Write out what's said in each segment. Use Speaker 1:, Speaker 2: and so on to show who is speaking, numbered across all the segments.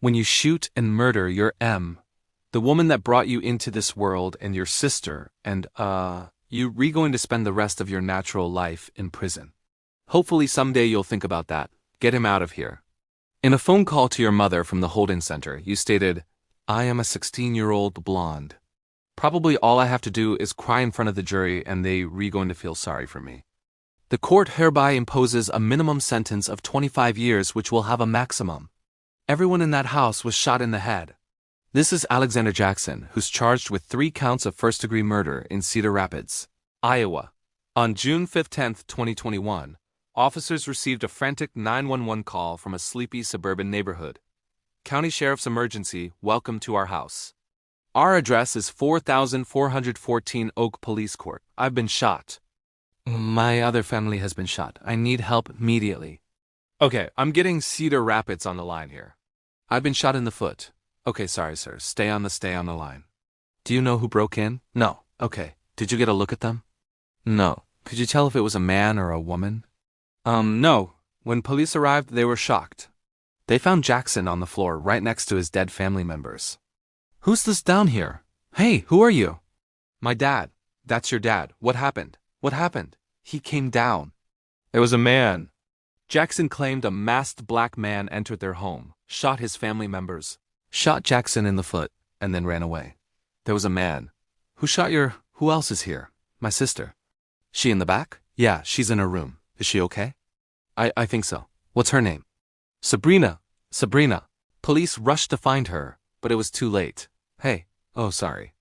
Speaker 1: When you shoot and murder your M, the woman that brought you into this world, and your sister, and you're going to spend the rest of your natural life in prison. Hopefully someday you'll think about that. Get him out of here. In a phone call to your mother from the holding center, you stated, "I am a 16-year-old blonde. Probably all I have to do is cry in front of the jury and they going to feel sorry for me. The court hereby imposes a minimum sentence of 25 years which will have a maximum. Everyone in that house was shot in the head." This is Alexander Jackson, who's charged with 3 counts of first-degree murder in Cedar Rapids, Iowa. On June 15, 2021, officers received a frantic 911 call from a sleepy suburban neighborhood. "County Sheriff's Emergency, welcome to our house. Our address is 4414 Oak Police Court. I've been shot. My other family has been shot. I need help immediately." Okay, I'm getting Cedar Rapids on the line here. "I've been shot in the foot." "Okay, sorry, sir. Stay on the line." "Do you know who broke in?" "No." "Okay. Did you get a look at them?" "No." "Could you tell if it was a man or a woman?" No. When police arrived, they were shocked. They found Jackson on the floor right next to his dead family members. "Who's this down here? Hey, who are you?" "My dad." "That's your dad. What happened?" "What happened?" "He came down. There was a man." Jackson claimed a masked black man entered their home, shot his family members, shot Jackson in the foot, and then ran away. "There was a man." Who else is here?" "My sister." "She in the back?" "Yeah, she's in her room. Is she okay?" I think so." "What's her name?" Sabrina. Police rushed to find her, but it was too late." "Hey, oh sorry."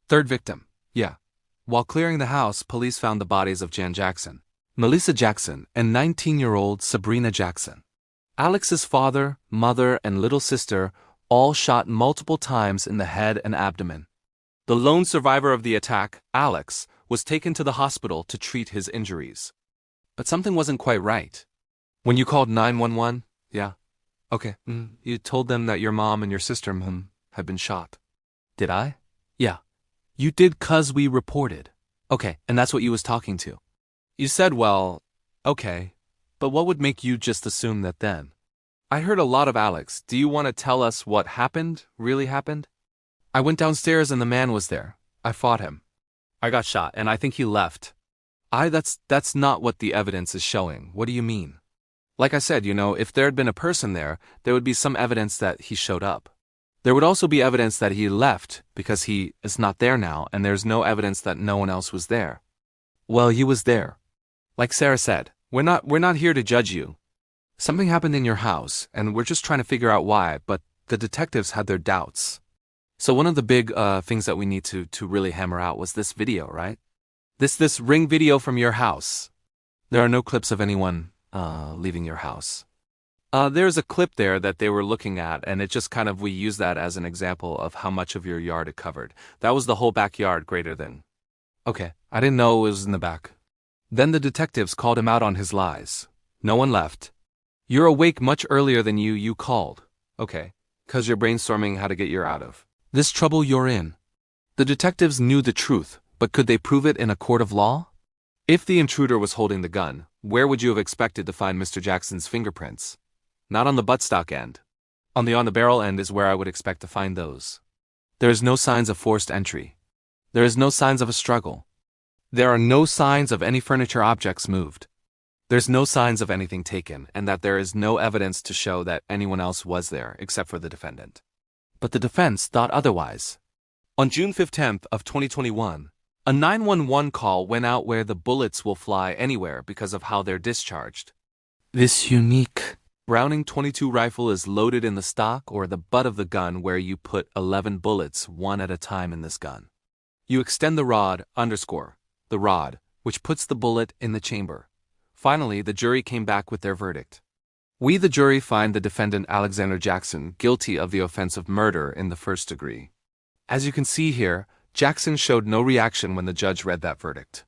Speaker 1: "Third victim." "Yeah." While clearing the house, police found the bodies of Jan Jackson, Melissa Jackson, and 19-year-old Sabrina Jackson. Alex's father, mother, and little sister all shot multiple times in the head and abdomen. The lone survivor of the attack, Alex, was taken to the hospital to treat his injuries. But something wasn't quite right. "When you called 911? Yeah. Okay. You told them that your mom and your sister had been shot." "Did I?" "Yeah. You did 'cause we reported." "Okay, and that's what you was talking to." "You said, well, okay, but what would make you just assume that then?" "I heard a lot of Alex. Do you want to tell us what really happened?" "I went downstairs and the man was there. I fought him. I got shot, and I think he left." That's not what the evidence is showing. What do you mean?" "Like I said, if there had been a person there would be some evidence that he showed up. There would also be evidence that he left because he is not there now, and there's no evidence that no one else was there." "Well, he was there. Like Sarah said, we're not here to judge you. Something happened in your house, and we're just trying to figure out why, but the detectives had their doubts. So one of the big things that we need to really hammer out was this video, right? This ring video from your house. There are no clips of anyone leaving your house. There's a clip there that they were looking at, and it just we use that as an example of how much of your yard it covered. That was the whole backyard greater than." "Okay, I didn't know it was in the back." Then the detectives called him out on his lies. "No one left. You're awake much earlier than you called." "Okay, 'cause you're brainstorming how to get you out of this trouble you're in." The detectives knew the truth, but could they prove it in a court of law? If the intruder was holding the gun, where would you have expected to find Mr. Jackson's fingerprints? Not on the buttstock end. On the barrel end is where I would expect to find those. There is no signs of forced entry. There is no signs of a struggle. There are no signs of any furniture objects moved. There's no signs of anything taken, and that there is no evidence to show that anyone else was there except for the defendant. But the defense thought otherwise. On June 15th of 2021, a 911 call went out where the bullets will fly anywhere because of how they're discharged. This unique Browning .22 rifle is loaded in the stock or the butt of the gun where you put 11 bullets one at a time in this gun. You extend the rod, the rod, which puts the bullet in the chamber. Finally, the jury came back with their verdict. We, the jury, find the defendant Alexander Jackson guilty of the offense of murder in the first degree. As you can see here, Jackson showed no reaction when the judge read that verdict.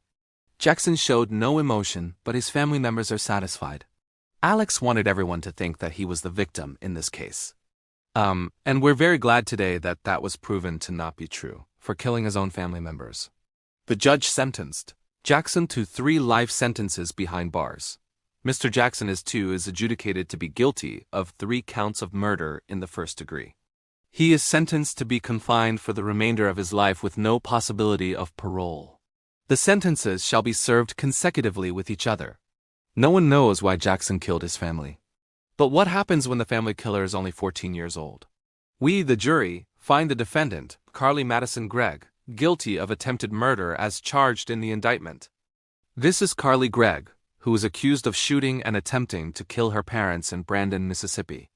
Speaker 1: Jackson showed no emotion, but his family members are satisfied. Alex wanted everyone to think that he was the victim in this case. And we're very glad today that that was proven to not be true, for killing his own family members. The judge sentenced Jackson to 3 life sentences behind bars. Mr. Jackson is adjudicated to be guilty of 3 counts of murder in the first degree. He is sentenced to be confined for the remainder of his life with no possibility of parole. The sentences shall be served consecutively with each other. No one knows why Jackson killed his family. But what happens when the family killer is only 14 years old? We, the jury, find the defendant, Carly Madison Gregg, guilty of attempted murder as charged in the indictment. This is Carly Gregg, who was accused of shooting and attempting to kill her parents in Brandon, Mississippi.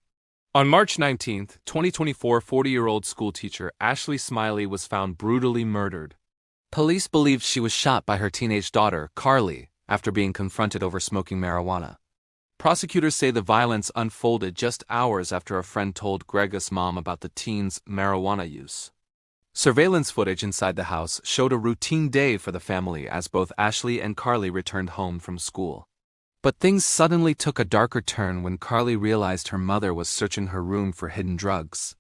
Speaker 1: On March 19, 2024, 40-year-old schoolteacher Ashley Smiley was found brutally murdered. Police believed she was shot by her teenage daughter, Carly, after being confronted over smoking marijuana. Prosecutors say the violence unfolded just hours after a friend told Greg's mom about the teen's marijuana use. Surveillance footage inside the house showed a routine day for the family as both Ashley and Carly returned home from school. But things suddenly took a darker turn when Carly realized her mother was searching her room for hidden drugs.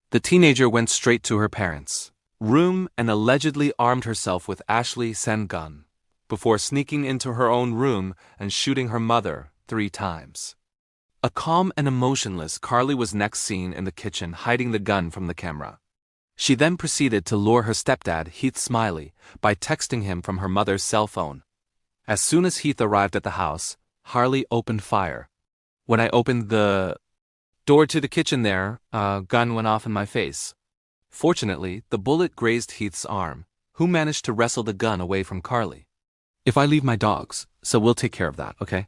Speaker 1: The teenager went straight to her parents' room and allegedly armed herself with Ashley's gun, before sneaking into her own room and shooting her mother 3 times. A calm and emotionless Carly was next seen in the kitchen hiding the gun from the camera. She then proceeded to lure her stepdad, Heath Smiley, by texting him from her mother's cell phone. As soon as Heath arrived at the house, Carly opened fire. When I opened the door to the kitchen a gun went off in my face. Fortunately, the bullet grazed Heath's arm, who managed to wrestle the gun away from Carly. If I leave my dogs, so we'll take care of that, okay?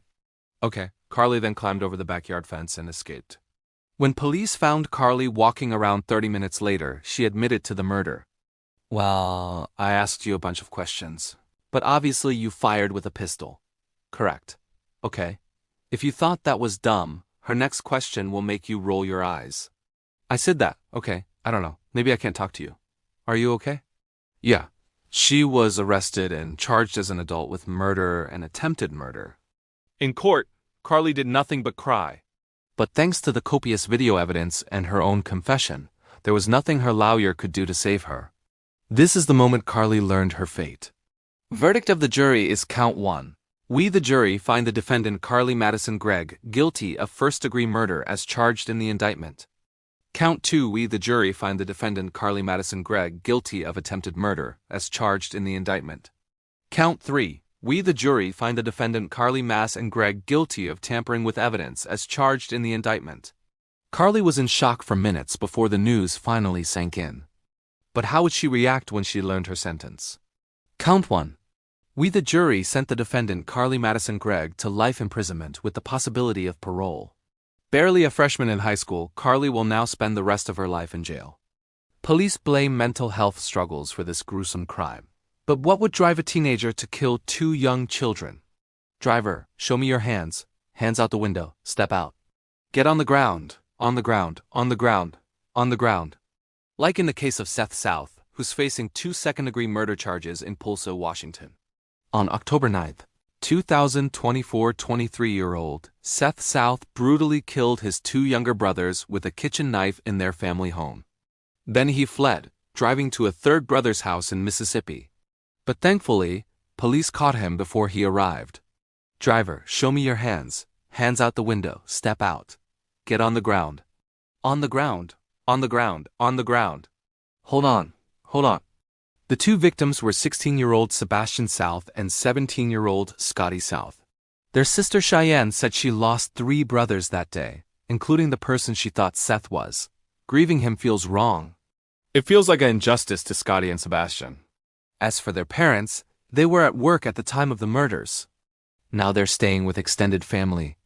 Speaker 1: Okay. Carly then climbed over the backyard fence and escaped. When police found Carly walking around 30 minutes later, she admitted to the murder. Well, I asked you a bunch of questions, but obviously you fired with a pistol. Correct. Okay. If you thought that was dumb, her next question will make you roll your eyes. I said that. Okay. I don't know. Maybe I can't talk to you. Are you okay? Yeah. She was arrested and charged as an adult with murder and attempted murder. In court, Carly did nothing but cry. But thanks to the copious video evidence and her own confession, there was nothing her lawyer could do to save her. This is the moment Carly learned her fate. Verdict of the jury is count 1. We, the jury, find the defendant Carly Madison Gregg guilty of first-degree murder as charged in the indictment. Count 2. We, the jury, find the defendant Carly Madison Gregg guilty of attempted murder as charged in the indictment. Count 3. We, the jury, find the defendant Carly Madison Gregg guilty of tampering with evidence as charged in the indictment. Carly was in shock for minutes before the news finally sank in. But how would she react when she learned her sentence? Count 1. We, the jury, sent the defendant Carly Madison Gregg to life imprisonment with the possibility of parole. Barely a freshman in high school, Carly will now spend the rest of her life in jail. Police blame mental health struggles for this gruesome crime. But what would drive a teenager to kill 2 young children? Driver, show me your hands. Hands out the window. Step out. Get on the ground. On the ground. On the ground. On the ground. Like in the case of Seth South, who's facing 2 second-degree murder charges in Pulso, Washington. On October 9, 2024, 23-year-old Seth South brutally killed his 2 younger brothers with a kitchen knife in their family home. Then he fled, driving to a third brother's house in Mississippi. But thankfully, police caught him before he arrived. Driver, show me your hands. Hands out the window. Step out. Get on the ground. On the ground. On the ground. On the ground. Hold on. Hold on. The 2 victims were 16-year-old Sebastian South and 17-year-old Scotty South. Their sister Cheyenne said she lost 3 brothers that day, including the person she thought Seth was. Grieving him feels wrong. It feels like an injustice to Scotty and Sebastian. As for their parents, they were at work at the time of the murders. Now they're staying with extended family.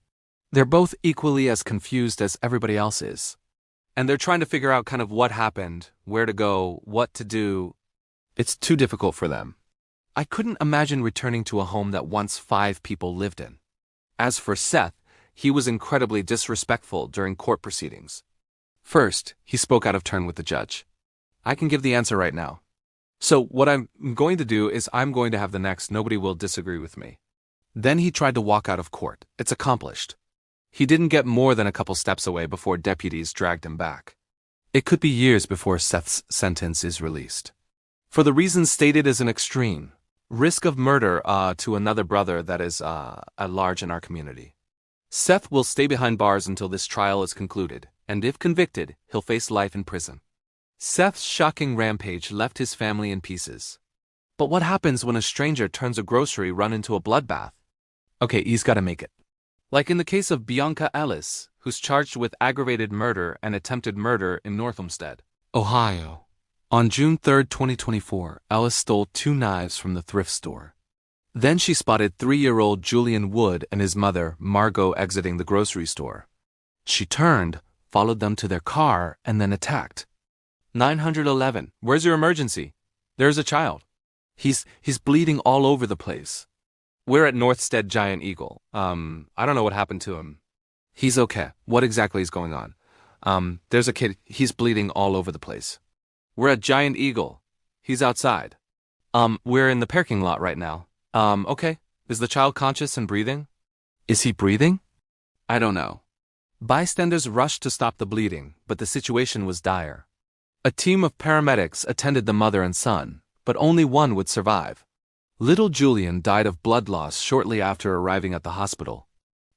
Speaker 1: They're both equally as confused as everybody else is. And they're trying to figure out kind of what happened, where to go, what to do. It's too difficult for them. I couldn't imagine returning to a home that once 5 people lived in. As for Seth, he was incredibly disrespectful during court proceedings. First, he spoke out of turn with the judge. I can give the answer right now. So what I'm going to do is I'm going to have the next nobody will disagree with me. Then he tried to walk out of court. It's accomplished. He didn't get more than a couple steps away before deputies dragged him back. It could be years before Seth's sentence is released. For the reasons stated as an extreme, risk of murder to another brother that is at large in our community. Seth will stay behind bars until this trial is concluded, and if convicted, he'll face life in prison. Seth's shocking rampage left his family in pieces. But what happens when a stranger turns a grocery run into a bloodbath? Okay, he's gotta make it. Like in the case of Bianca Ellis, who's charged with aggravated murder and attempted murder in Northampton, Ohio. On June 3, 2024, Ellis stole 2 knives from the thrift store. Then she spotted 3-year-old Julian Wood and his mother, Margot, exiting the grocery store. She turned, followed them to their car, and then attacked. 911, where's your emergency? There's a child. He's bleeding all over the place. We're at Northstead Giant Eagle. I don't know what happened to him. He's okay. What exactly is going on? There's a kid. He's bleeding all over the place. We're at Giant Eagle. He's outside. We're in the parking lot right now. Okay. Is the child conscious and breathing? Is he breathing? I don't know. Bystanders rushed to stop the bleeding, but the situation was dire. A team of paramedics attended the mother and son, but only one would survive. Little Julian died of blood loss shortly after arriving at the hospital.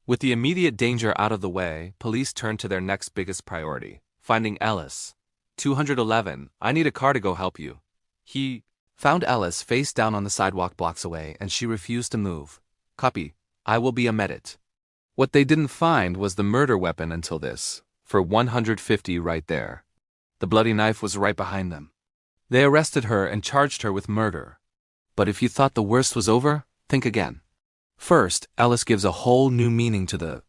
Speaker 1: With the immediate danger out of the way, police turned to their next biggest priority, finding Ellis. 211, I need a car to go help you. He found Ellis face down on the sidewalk blocks away, and she refused to move. Copy, I will be a medic. What they didn't find was the murder weapon until this, for 150 right there. The bloody knife was right behind them. They arrested her and charged her with murder. But if you thought the worst was over, think again. First, Ellis gives a whole new meaning to the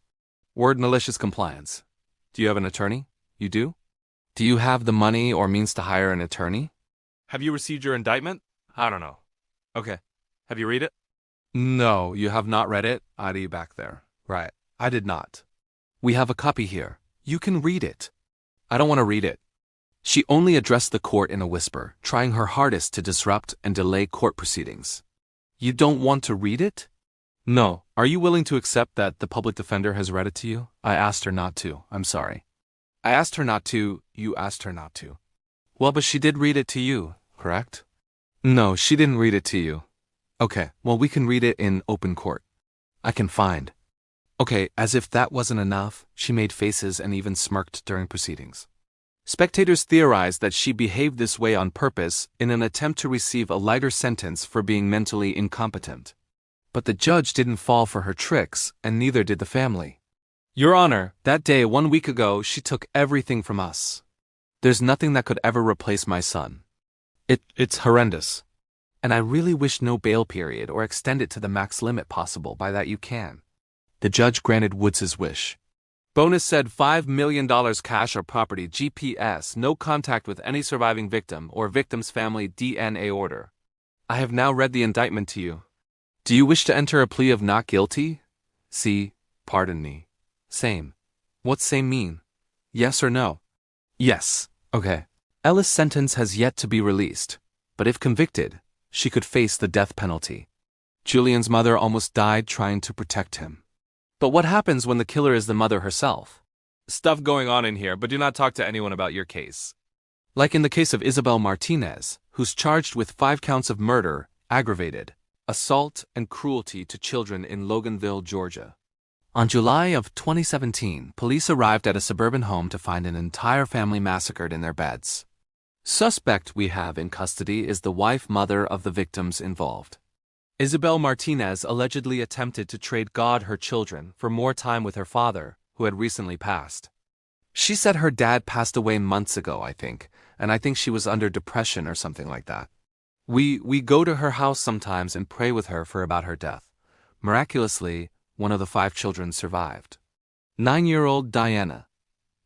Speaker 1: word malicious compliance. Do you have an attorney? You do? Do you have the money or means to hire an attorney? Have you received your indictment? I don't know. Okay. Have you read it? No, you have not read it? ID back there. Right. I did not. We have a copy here. You can read it. I don't want to read it. She only addressed the court in a whisper, trying her hardest to disrupt and delay court proceedings. You don't want to read it? No. Are you willing to accept that the public defender has read it to you? I asked her not to. I'm sorry. I asked her not to. You asked her not to. Well, but she did read it to you, correct? No, she didn't read it to you. Okay, well, we can read it in open court. I can find. Okay, as if that wasn't enough, she made faces and even smirked during proceedings. Spectators theorized that she behaved this way on purpose in an attempt to receive a lighter sentence for being mentally incompetent. But the judge didn't fall for her tricks, and neither did the family. Your Honor, that day 1 week ago, she took everything from us. There's nothing that could ever replace my son. It's horrendous. And I really wish no bail period or extend it to the max limit possible by that you can. The judge granted Woods' wish. Bonus said $5 million cash or property, GPS, no contact with any surviving victim or victim's family, DNA order. I have now read the indictment to you. Do you wish to enter a plea of not guilty? See, pardon me. Same. What's same mean? Yes or no? Yes. Okay. Ellis' sentence has yet to be released, but if convicted, she could face the death penalty. Julian's mother almost died trying to protect him. But what happens when the killer is the mother herself? Stuff going on in here, but do not talk to anyone about your case. Like in the case of Isabel Martinez, who's charged with 5 counts of murder, aggravated, assault, and cruelty to children in Loganville, Georgia. On July of 2017, police arrived at a suburban home to find an entire family massacred in their beds. Suspect we have in custody is the wife-mother of the victims involved. Isabel Martinez allegedly attempted to trade God her children for more time with her father, who had recently passed. She said her dad passed away months ago, I think, and I think she was under depression or something like that. We go to her house sometimes and pray with her for about her death. Miraculously, one of the 5 children survived. 9-year-old Diana.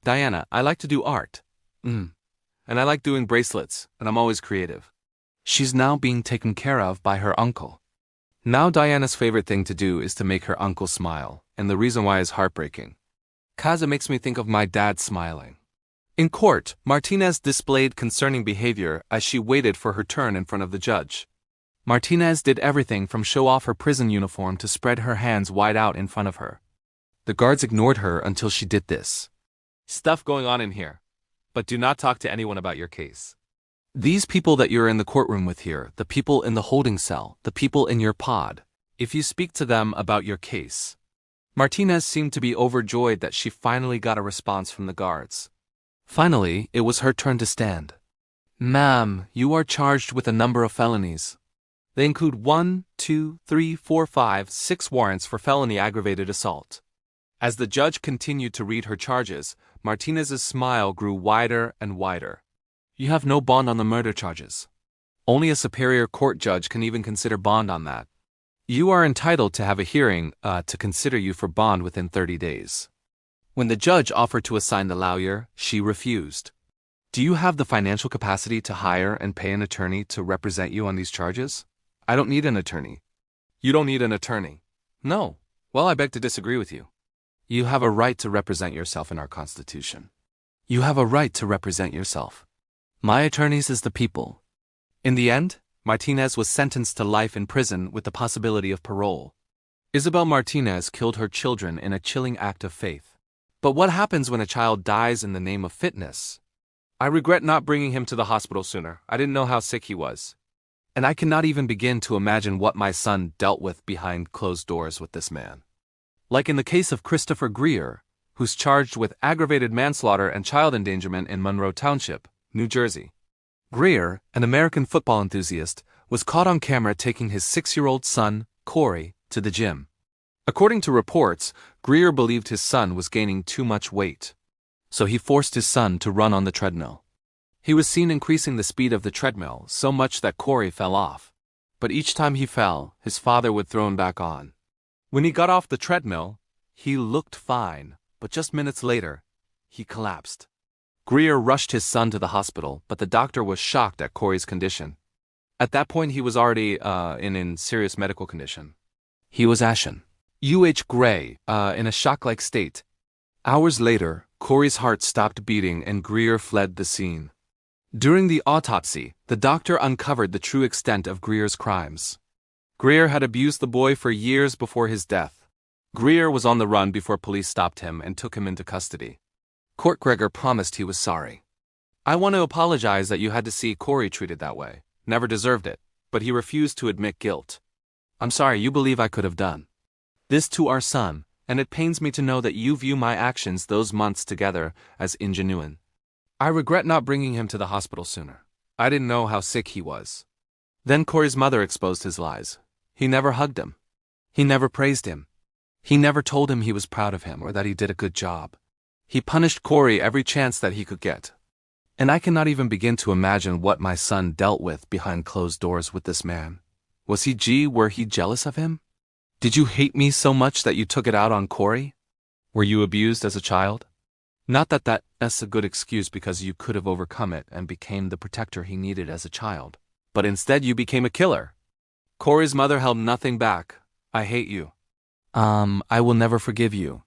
Speaker 1: Diana, I like to do art. And I like doing bracelets, and I'm always creative. She's now being taken care of by her uncle. Now Diana's favorite thing to do is to make her uncle smile, and the reason why is heartbreaking. Kaza makes me think of my dad smiling. In court, Martinez displayed concerning behavior as she waited for her turn in front of the judge. Martinez did everything from show off her prison uniform to spread her hands wide out in front of her. The guards ignored her until she did this. Stuff going on in here. But do not talk to anyone about your case. These people that you're in the courtroom with here, the people in the holding cell, the people in your pod, if you speak to them about your case, Martinez seemed to be overjoyed that she finally got a response from the guards. Finally, it was her turn to stand. "Ma'am, you are charged with a number of felonies. They include 1, 2, 3, 4, 5, 6 warrants for felony aggravated assault." As the judge continued to read her charges, Martinez's smile grew wider and wider. "You have no bond on the murder charges. Only a superior court judge can even consider bond on that. You are entitled to have a hearing to consider you for bond within 30 days. When the judge offered to assign the lawyer, she refused. "Do you have the financial capacity to hire and pay an attorney to represent you on these charges?" "I don't need an attorney." "You don't need an attorney?" "No." "Well, I beg to disagree with you. You have a right to represent yourself in our Constitution. You have a right to represent yourself. My attorneys is the people." In the end, Martinez was sentenced to life in prison with the possibility of parole. Isabel Martinez killed her children in a chilling act of faith. But what happens when a child dies in the name of fitness? "I regret not bringing him to the hospital sooner. I didn't know how sick he was. And I cannot even begin to imagine what my son dealt with behind closed doors with this man." Like in the case of Christopher Greer, who's charged with aggravated manslaughter and child endangerment in Monroe Township, New Jersey. Greer, an American football enthusiast, was caught on camera taking his 6-year-old son, Corey, to the gym. According to reports, Greer believed his son was gaining too much weight, so he forced his son to run on the treadmill. He was seen increasing the speed of the treadmill so much that Corey fell off. But each time he fell, his father would throw him back on. When he got off the treadmill, he looked fine, but just minutes later, he collapsed. Greer rushed his son to the hospital, but the doctor was shocked at Corey's condition. At that point, he was already in serious medical condition. He was ashen. Gray, in a shock-like state. Hours later, Corey's heart stopped beating and Greer fled the scene. During the autopsy, the doctor uncovered the true extent of Greer's crimes. Greer had abused the boy for years before his death. Greer was on the run before police stopped him and took him into custody. Gregor promised he was sorry. "I want to apologize that you had to see Corey treated that way. Never deserved it," but he refused to admit guilt. "I'm sorry you believe I could have done this to our son, and it pains me to know that you view my actions those months together as ingenuine. I regret not bringing him to the hospital sooner. I didn't know how sick he was." Then Corey's mother exposed his lies. He never hugged him. He never praised him. He never told him he was proud of him or that he did a good job. He punished Corey every chance that he could get. And I cannot even begin to imagine what my son dealt with behind closed doors with this man. Were he jealous of him? Did you hate me so much that you took it out on Corey? Were you abused as a child? Not that that's a good excuse because you could have overcome it and became the protector he needed as a child. But instead you became a killer. Corey's mother held nothing back. "I hate you. I will never forgive you."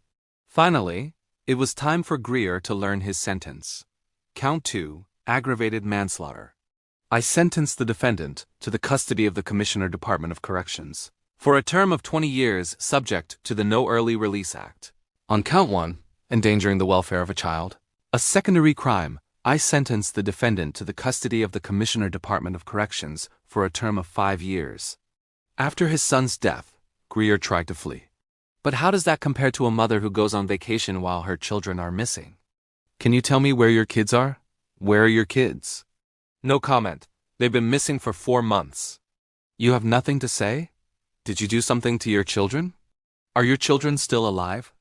Speaker 1: Finally, it was time for Greer to learn his sentence. Count 2, aggravated manslaughter. I sentenced the defendant to the custody of the Commissioner Department of Corrections for a term of 20 years subject to the No Early Release Act. On count 1, endangering the welfare of a child, a secondary crime, I sentenced the defendant to the custody of the Commissioner Department of Corrections for a term of 5 years. After his son's death, Greer tried to flee. But how does that compare to a mother who goes on vacation while her children are missing? Can you tell me where your kids are? Where are your kids? No comment. They've been missing for 4 months. You have nothing to say? Did you do something to your children? Are your children still alive?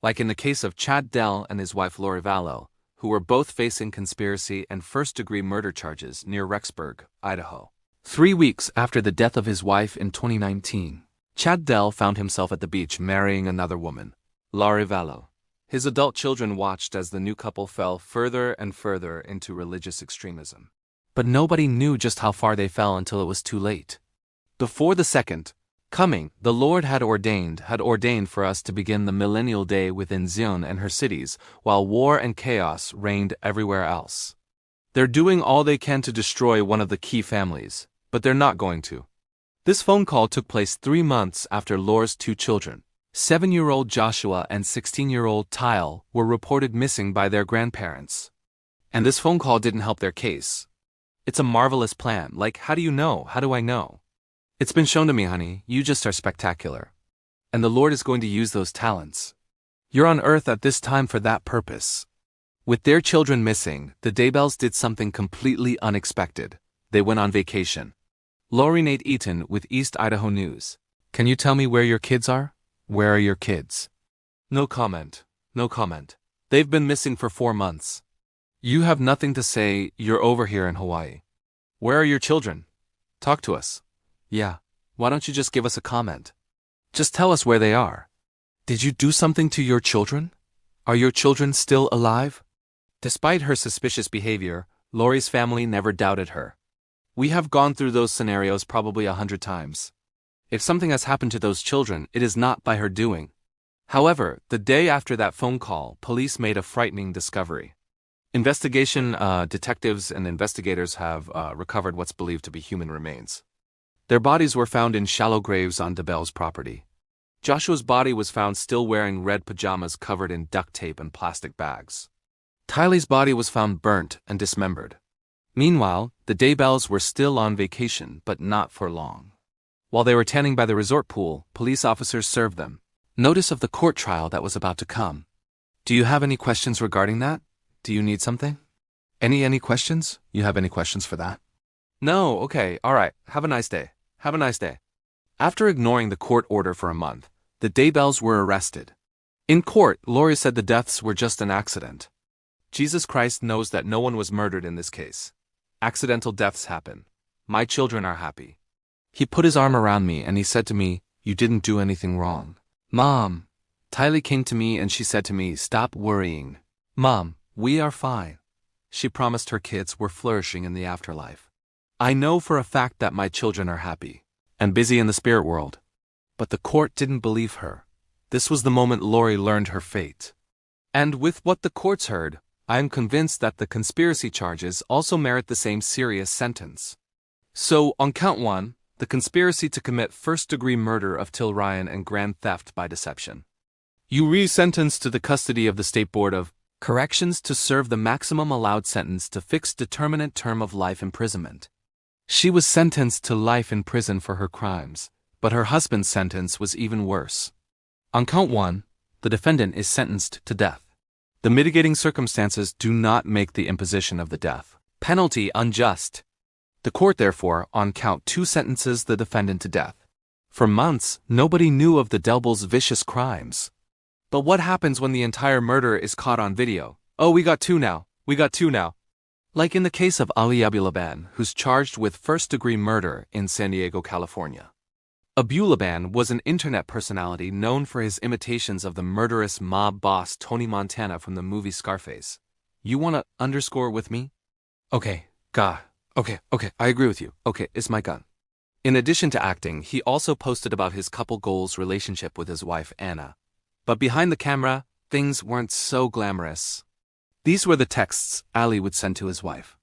Speaker 1: Like in the case of Chad Dell and his wife Lori Vallow, who were both facing conspiracy and first-degree murder charges near Rexburg, Idaho. 3 weeks after the death of his wife in 2019, Chad Dell found himself at the beach marrying another woman, Lori Vallow. His adult children watched as the new couple fell further and further into religious extremism. But nobody knew just how far they fell until it was too late. Before the second coming, the Lord had ordained for us to begin the millennial day within Zion and her cities, while war and chaos reigned everywhere else. They're doing all they can to destroy one of the key families, but they're not going to. This phone call took place 3 months after Laura's 2 children, 7-year-old Joshua and 16-year-old Tyle, were reported missing by their grandparents. And this phone call didn't help their case. It's a marvelous plan. Like, how do you know? How do I know? It's been shown to me, honey. You just are spectacular. and the Lord is going to use those talents. You're on earth at this time for that purpose. With their children missing, the Daybells did something completely unexpected. They went on vacation. Lori Nate Eaton with East Idaho News. Can you tell me where your kids are? Where are your kids? No comment. No comment. They've been missing for 4 months. You have nothing to say, you're over here in Hawaii. Where are your children? Talk to us. Yeah. Why don't you just give us a comment? Just tell us where they are. Did you do something to your children? Are your children still alive? Despite her suspicious behavior, Lori's family never doubted her. We have gone through those scenarios probably 100 times. If something has happened to those children, it is not by her doing. However, the day after that phone call, police made a frightening discovery. Investigation detectives and investigators have recovered what's believed to be human remains. Their bodies were found in shallow graves on Daybell's property. Joshua's body was found still wearing red pajamas covered in duct tape and plastic bags. Tylee's body was found burnt and dismembered. Meanwhile, the Daybells were still on vacation, but not for long. While they were tanning by the resort pool, police officers served them notice of the court trial that was about to come. Do you have any questions regarding that? Do you need something? Any questions? You have any questions for that? No, okay, alright, have a nice day. Have a nice day. After ignoring the court order for a month, the Daybells were arrested. In court, Lori said the deaths were just an accident. Jesus Christ knows that no one was murdered in this case. Accidental deaths happen. My children are happy. He put his arm around me and he said to me, "You didn't do anything wrong." Mom. Tylee came to me and she said to me, "Stop worrying. Mom, we are fine." She promised her kids were flourishing in the afterlife. I know for a fact that my children are happy and busy in the spirit world. But the court didn't believe her. This was the moment Lori learned her fate. And with what the courts heard, I am convinced that the conspiracy charges also merit the same serious sentence. So, on count 1, the conspiracy to commit first-degree murder of Till Ryan and grand theft by deception. You re-sentenced to the custody of the State Board of Corrections to serve the maximum allowed sentence to fixed determinate term of life imprisonment. She was sentenced to life in prison for her crimes, but her husband's sentence was even worse. On count 1, the defendant is sentenced to death. The mitigating circumstances do not make the imposition of the death penalty unjust. The court therefore, on count 2, sentences the defendant to death. For months, nobody knew of the Daybells' vicious crimes. But what happens when the entire murder is caught on video? Oh, we got 2 now. We got 2 now. Like in the case of Ali Abulaban, who's charged with first-degree murder in San Diego, California. Abulaban was an internet personality known for his imitations of the murderous mob boss Tony Montana from the movie Scarface. You wanna underscore with me? Okay, Okay, I agree with you. Okay, it's my gun. In addition to acting, he also posted about his couple goals relationship with his wife Anna. But behind the camera, things weren't so glamorous. These were the texts Ali would send to his wife.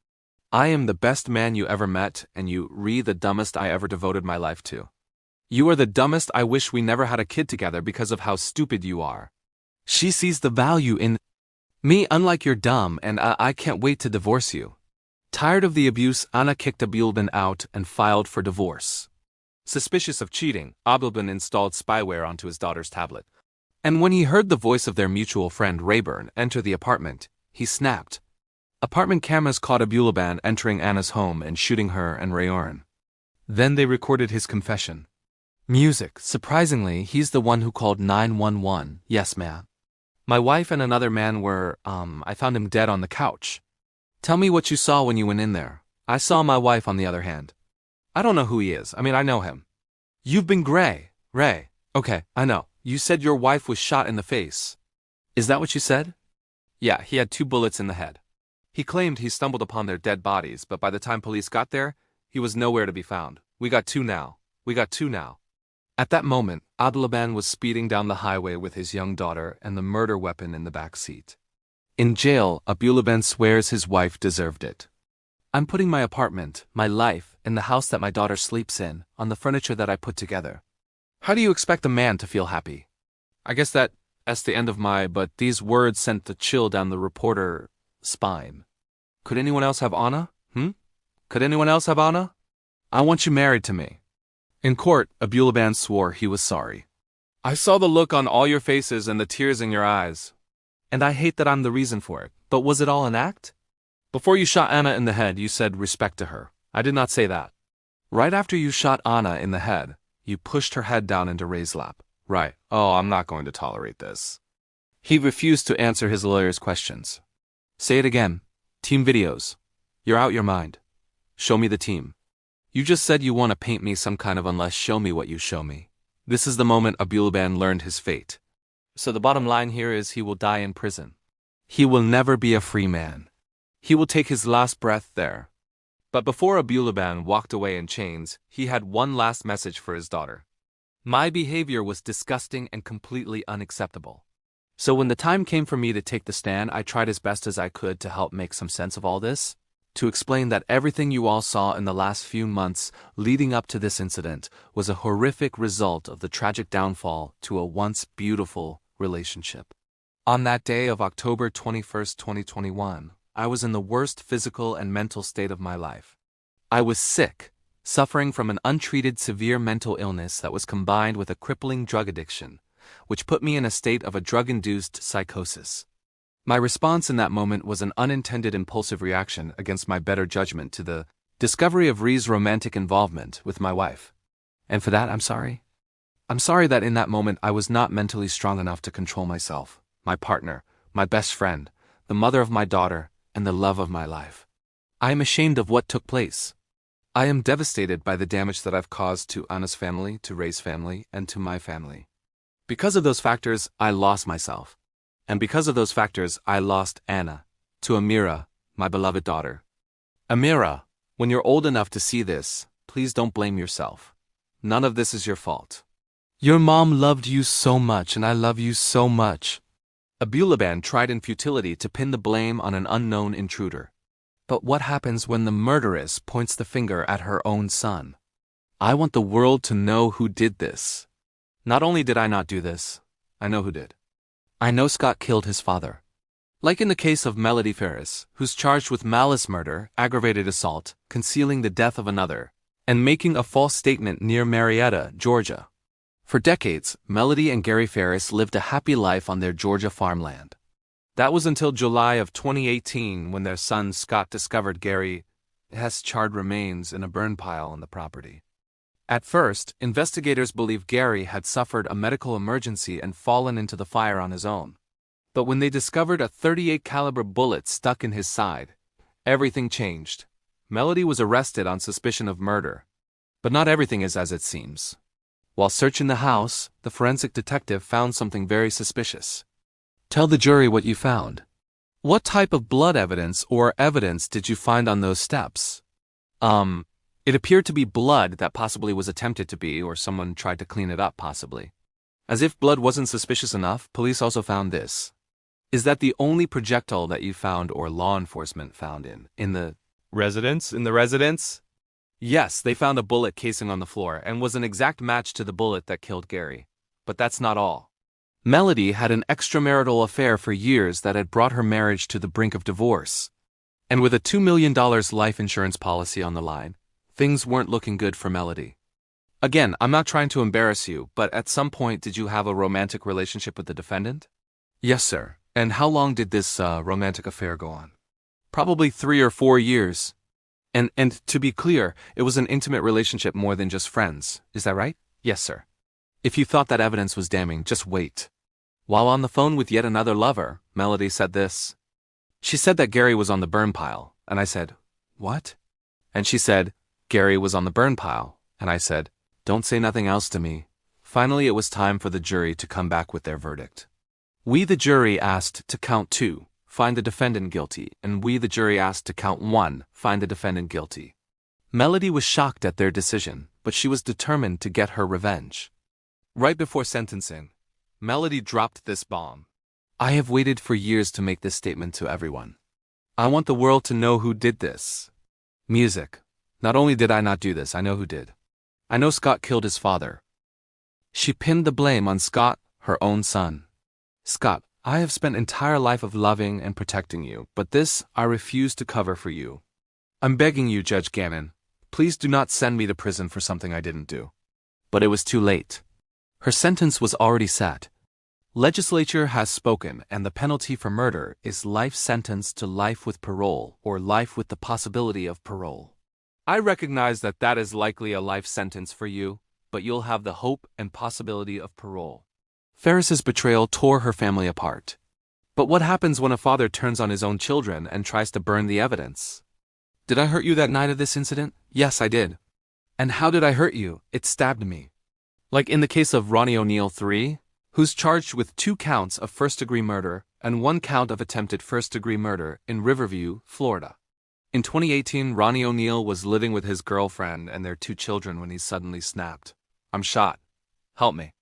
Speaker 1: "I am the best man you ever met, and you the dumbest I ever devoted my life to. You are the dumbest. I wish we never had a kid together because of how stupid you are. She sees the value in me, unlike you're dumb, and I can't wait to divorce you." Tired of the abuse, Anna kicked Abulaban out and filed for divorce. Suspicious of cheating, Abulaban installed spyware onto his daughter's tablet. And when he heard the voice of their mutual friend Rayburn enter the apartment, he snapped. Apartment cameras caught Abulaban entering Anna's home and shooting her and Rayoran. Then they recorded his confession. Music. Surprisingly, he's the one who called 911. Yes, ma'am. My wife and another man were, I found him dead on the couch. Tell me what you saw when you went in there. I saw my wife on the other hand. I don't know who he is. I know him. You've been Ray. Okay, I know. You said your wife was shot in the face. Is that what you said? Yeah, he had 2 bullets in the head. He claimed he stumbled upon their dead bodies, but by the time police got there, he was nowhere to be found. We got 2 now. At that moment, Abulaban was speeding down the highway with his young daughter and the murder weapon in the back seat. In jail, Abulaban swears his wife deserved it. I'm putting my apartment, my life, and the house that my daughter sleeps in, on the furniture that I put together. How do you expect a man to feel happy? I guess that's the end of but these words sent the chill down the reporter's spine. Could anyone else have Anna? Could anyone else have Anna? I want you married to me. In court, Abulaban swore he was sorry. I saw the look on all your faces and the tears in your eyes. And I hate that I'm the reason for it. But was it all an act? Before you shot Anna in the head, you said respect to her. I did not say that. Right after you shot Anna in the head, you pushed her head down into Ray's lap. Right. Oh, I'm not going to tolerate this. He refused to answer his lawyer's questions. Say it again. Team videos. You're out your mind. Show me the team. You just said you want to paint me some kind of unless show me what you show me. This is the moment Abulaban learned his fate. So the bottom line here is he will die in prison. He will never be a free man. He will take his last breath there. But before Abulaban walked away in chains, he had one last message for his daughter. My behavior was disgusting and completely unacceptable. So when the time came for me to take the stand, I tried as best as I could to help make some sense of all this, to explain that everything you all saw in the last few months leading up to this incident was a horrific result of the tragic downfall to a once beautiful relationship. On that day of October 21st, 2021, I was in the worst physical and mental state of my life. I was sick, suffering from an untreated severe mental illness that was combined with a crippling drug addiction, which put me in a state of a drug-induced psychosis. My response in that moment was an unintended impulsive reaction against my better judgment to the discovery of Ree's romantic involvement with my wife. And for that, I'm sorry. I'm sorry that in that moment I was not mentally strong enough to control myself, my partner, my best friend, the mother of my daughter, and the love of my life. I am ashamed of what took place. I am devastated by the damage that I've caused to Anna's family, to Ray's family, and to my family. Because of those factors, I lost myself. And because of those factors, I lost Anna, to Amira, my beloved daughter. Amira, when you're old enough to see this, please don't blame yourself. None of this is your fault. Your mom loved you so much, and I love you so much. Abulaban tried in futility to pin the blame on an unknown intruder. But what happens when the murderess points the finger at her own son? I want the world to know who did this. Not only did I not do this, I know who did. I know Scott killed his father. Like in the case of Melody Ferris, who's charged with malice murder, aggravated assault, concealing the death of another, and making a false statement near Marietta, Georgia. For decades, Melody and Gary Ferris lived a happy life on their Georgia farmland. That was until July of 2018 when their son Scott discovered Gary has charred remains in a burn pile on the property. At first, investigators believed Gary had suffered a medical emergency and fallen into the fire on his own. But when they discovered a .38 caliber bullet stuck in his side, everything changed. Melody was arrested on suspicion of murder. But not everything is as it seems. While searching the house, the forensic detective found something very suspicious. Tell the jury what you found. What type of blood evidence or evidence did you find on those steps? It appeared to be blood that possibly was attempted to be, or someone tried to clean it up possibly. As if blood wasn't suspicious enough, police also found this. Is that the only projectile that you found or law enforcement found in the residence? In the residence? Yes, they found a bullet casing on the floor and was an exact match to the bullet that killed Gary. But that's not all. Melody had an extramarital affair for years that had brought her marriage to the brink of divorce. And with a $2 million life insurance policy on the line, things weren't looking good for Melody. Again, I'm not trying to embarrass you, but at some point did you have a romantic relationship with the defendant? Yes, sir. And how long did this romantic affair go on? Probably 3 or 4 years. And to be clear, it was an intimate relationship more than just friends. Is that right? Yes, sir. If you thought that evidence was damning, just wait. While on the phone with yet another lover, Melody said this. She said that Gary was on the burn pile, and I said, what? And she said, Gary was on the burn pile, and I said, don't say nothing else to me. Finally, it was time for the jury to come back with their verdict. We, the jury, asked to count 2, find the defendant guilty, and we, the jury, asked to count 1, find the defendant guilty. Melody was shocked at their decision, but she was determined to get her revenge. Right before sentencing, Melody dropped this bomb. I have waited for years to make this statement to everyone. I want the world to know who did this. Music. Not only did I not do this, I know who did. I know Scott killed his father. She pinned the blame on Scott, her own son. Scott, I have spent an entire life of loving and protecting you, but this I refuse to cover for you. I'm begging you, Judge Gannon, please do not send me to prison for something I didn't do. But it was too late. Her sentence was already set. Legislature has spoken, and the penalty for murder is life sentence to life with parole or life with the possibility of parole. I recognize that that is likely a life sentence for you, but you'll have the hope and possibility of parole. Ferris's betrayal tore her family apart. But what happens when a father turns on his own children and tries to burn the evidence? Did I hurt you that night of this incident? Yes, I did. And how did I hurt you? It stabbed me. Like in the case of Ronnie O'Neill III, who's charged with 2 counts of first-degree murder and 1 count of attempted first-degree murder in Riverview, Florida. In 2018, Ronnie O'Neill was living with his girlfriend and their 2 children when he suddenly snapped. I'm shot. Help me.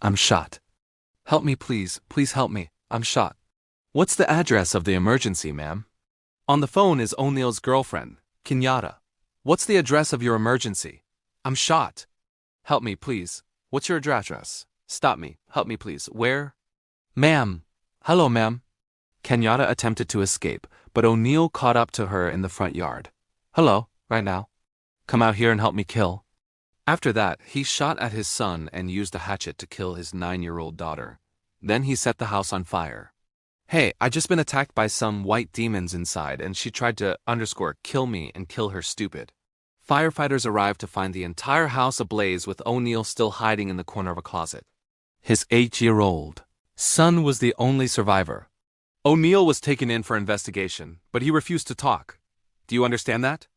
Speaker 1: I'm shot. Help me, please. Please help me. I'm shot. What's the address of the emergency, ma'am? On the phone is O'Neill's girlfriend, Kenyatta. What's the address of your emergency? I'm shot. Help me, please. What's your address? Stop me. Help me, please. Where? Ma'am. Hello, ma'am. Kenyatta attempted to escape, but O'Neill caught up to her in the front yard. Hello, right now. Come out here and help me kill. After that, he shot at his son and used a hatchet to kill his 9-year-old daughter. Then he set the house on fire. Hey, I just been attacked by some white demons inside and she tried to _kill me and kill her stupid. Firefighters arrived to find the entire house ablaze with O'Neill still hiding in the corner of a closet. His 8-year-old son was the only survivor. O'Neill was taken in for investigation, but he refused to talk. Do you understand that?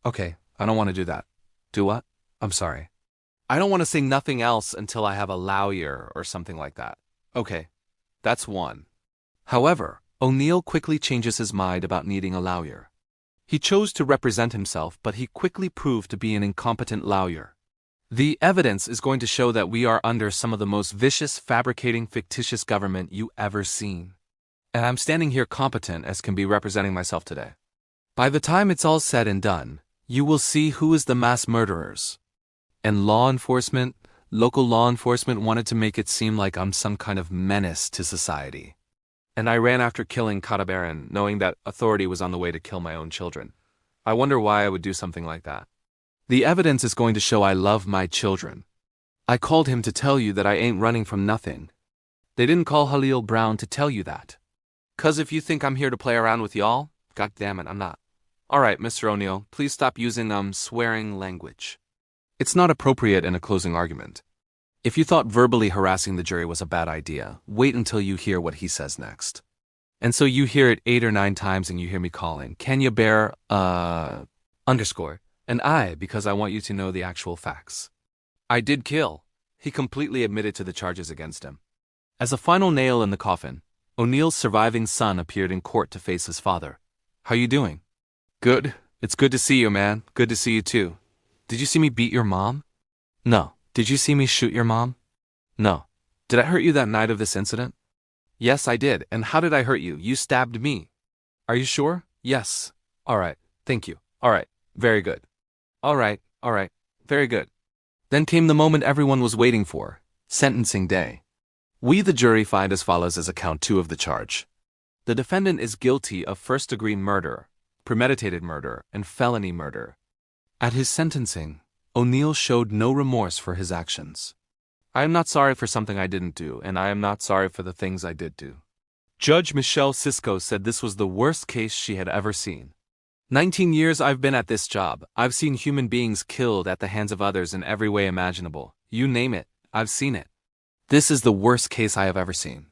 Speaker 1: Okay, I don't want to do that. Do what? I'm sorry. I don't want to say nothing else until I have a lawyer or something like that. Okay, that's one. However, O'Neill quickly changes his mind about needing a lawyer. He chose to represent himself, but he quickly proved to be an incompetent lawyer. The evidence is going to show that we are under some of the most vicious, fabricating, fictitious government you ever seen. And I'm standing here competent as can be representing myself today. By the time it's all said and done, you will see who is the mass murderers. And local law enforcement wanted to make it seem like I'm some kind of menace to society. And I ran after killing Katabaran, knowing that authority was on the way to kill my own children. I wonder why I would do something like that. The evidence is going to show I love my children. I called him to tell you that I ain't running from nothing. They didn't call Halil Brown to tell you that. 'Cause if you think I'm here to play around with y'all, god damn it, I'm not. Alright, Mr. O'Neill, please stop using swearing language. It's not appropriate in a closing argument. If you thought verbally harassing the jury was a bad idea, wait until you hear what he says next. And so you hear it 8 or 9 times and you hear me calling, can you bear, and I, because I want you to know the actual facts. I did kill. He completely admitted to the charges against him. As a final nail in the coffin, O'Neill's surviving son appeared in court to face his father. How you doing? Good. It's good to see you, man. Good to see you too. Did you see me beat your mom? No. Did you see me shoot your mom? No. Did I hurt you that night of this incident? Yes, I did. And how did I hurt you? You stabbed me. Are you sure? Yes. Alright. Thank you. Alright. Very good. Alright. Very good. Then came the moment everyone was waiting for. Sentencing day. We the jury find as follows as count 2 of the charge. The defendant is guilty of first-degree murder, premeditated murder, and felony murder. At his sentencing, O'Neill showed no remorse for his actions. I am not sorry for something I didn't do, and I am not sorry for the things I did do. Judge Michelle Cisco said this was the worst case she had ever seen. 19 years I've been at this job. I've seen human beings killed at the hands of others in every way imaginable. You name it, I've seen it. This is the worst case I have ever seen.